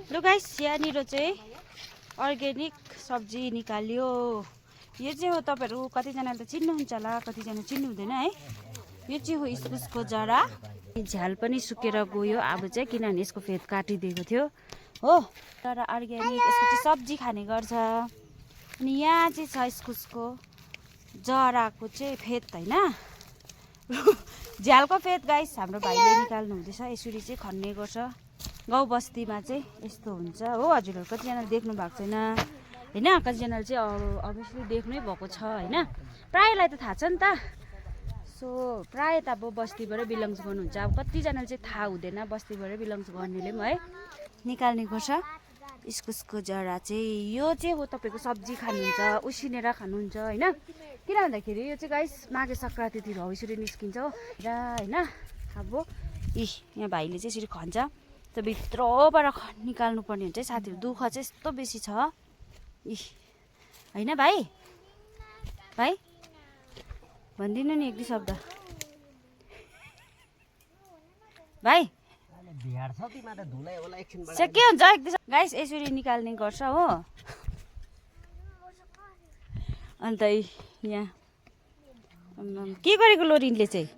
ल गाइस यहाँनिर चाहिँ अर्ग्यानिक सब्जी निकाल्यो। यो चाहिँ हो तपाईँहरू कतिजनाले त चिन्नुहुन्छ होला, कतिजना चिन्नु हुँदैन है। यो चाहिँ हो इस्कुसको जरा। झ्याल पनि सुकेर गयो अब चाहिँ, किनभने यसको फेद काटिदिएको थियो हो। तर अर्ग्यानिक यसको चाहिँ सब्जी खाने गर्छ। अनि यहाँ चाहिँ छ इस्कुसको जराको चाहिँ फेद होइन, झ्यालको फेद गाइस हाम्रो भाइले निकाल्नु हुँदैछ। यसरी चाहिँ खन्ने गर्छ गाउँ बस्तीमा चाहिँ, यस्तो हुन्छ हो। हजुरहरू कतिजनाले देख्नु भएको छैन होइन, कतिजनाले चाहिँ अभियसली देख्नै भएको छ होइन। प्रायःलाई त थाहा छ नि त। सो प्रायः त अब बस्तीबाटै बिलङ्स गर्नुहुन्छ। अब कतिजनाले चाहिँ थाहा हुँदैन, बस्तीबाटै बिलङ्स गर्नेले पनि है निकाल्ने गर्छ। इस्कुसको जरा चाहिँ यो चाहिँ हो तपाईँको सब्जी खानुहुन्छ, उसिनेर खानुहुन्छ होइन। किन भन्दाखेरि यो चाहिँ गाइस माघे सङ्क्रान्तितिर हो यसरी निस्किन्छ हो र होइन। अब यहाँ भाइले चाहिँ यसरी खन्छ, त्यो भित्रबाट निकाल्नु पर्ने हुन्छ है साथीहरू। दुःख चाहिँ यस्तो बेसी छ होइन भाइ। भाइ भनिदिनु नि एक दुई शब्द भाइ। के हुन्छ एक दुई गाइस यसरी निकाल्ने गर्छ हो। अन्त यहाँ के गरेको लोरिनले चाहिँ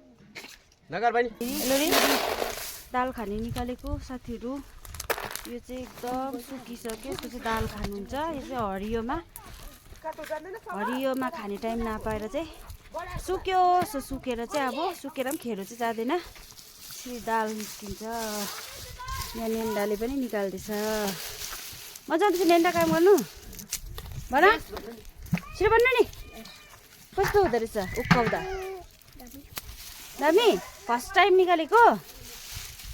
लोरिन दाल खाने निकालेको साथीहरू। यो चाहिँ एकदम सुकिसक्यो, यसको चाहिँ दाल खानुहुन्छ। यो चाहिँ हरियोमा खाने टाइम नपाएर चाहिँ सुक्यो। सो सुकेर चाहिँ अब सुकेर पनि खेरो चाहिँ जाँदैन, यसरी दाल निस्किन्छ। यहाँ नेन्डाले पनि निकाल्दैछ। मजा आउँदैछ नेन्डा काम गर्नु भन, छिटो भन्नु नि कस्तो हुँदो रहेछ उक्काउँदा। दामी फर्स्ट टाइम निकालेको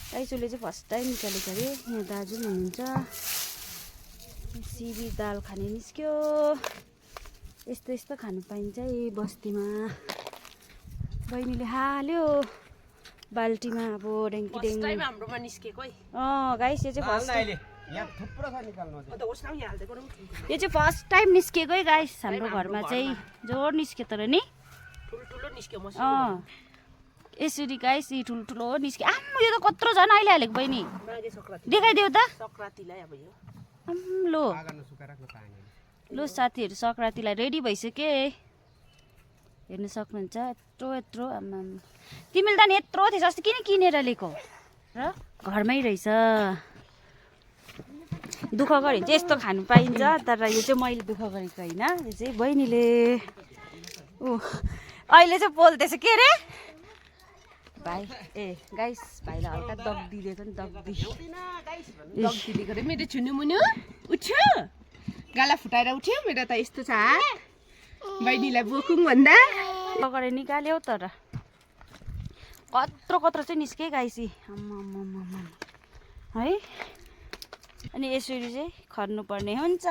दाइजोले चाहिँ फर्स्ट टाइम निकालेको अरे। यहाँ दाजु पनि हुनुहुन्छ। सिबी दाल खाने निस्क्यो। यस्तो यस्तो खानु पाइन्छ है बस्तीमा। बहिनीले हाल्यो बाल्टीमा अब डेङ्की हाम्रोमा निस्केको है। गाइस यो चाहिँ फर्स्ट टाइम, यो चाहिँ फर्स्ट टाइम निस्केको है गाइस हाम्रो घरमा चाहिँ। जोर निस्क्यो तर नि यसरी गाइस। यी ठुल्ठुलो निस्क्यो। आम्म यो त कत्रो झन् अहिले हालेको बहिनी, देखाइदेऊ त। लो साथीहरू सङ्क्रान्तिलाई रेडी भइसक्यो हेर्नु सक्नुहुन्छ। यत्रो आम्मा, तिमीले त नि यत्रो थिएछ अस्ति किन किनेर ल्याएको र घरमै रहेछ। दुःख गऱ्यो भने चाहिँ यस्तो खानु पाइन्छ। तर यो चाहिँ मैले दुःख गरेको होइन, यो चाहिँ बहिनीले अहिले चाहिँ बोल्दैछ के अरे भाइ। गाइस भाइलाई हल्का दग्दी दिएको नि, दग्दी दिएको रे। मेरो छुनु मुनु उठ्यो, गाला फुटाएर उठ्यो मेरो त। यस्तो छ बहिनीलाई बोकुङ भन्दा गरेर निकाल्यो। तर कत्रो चाहिँ निस्के गाइसी है। अनि यसरी चाहिँ खर्नुपर्ने हुन्छ।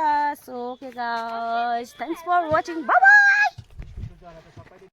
So okay guys, thanks for watching, bye by.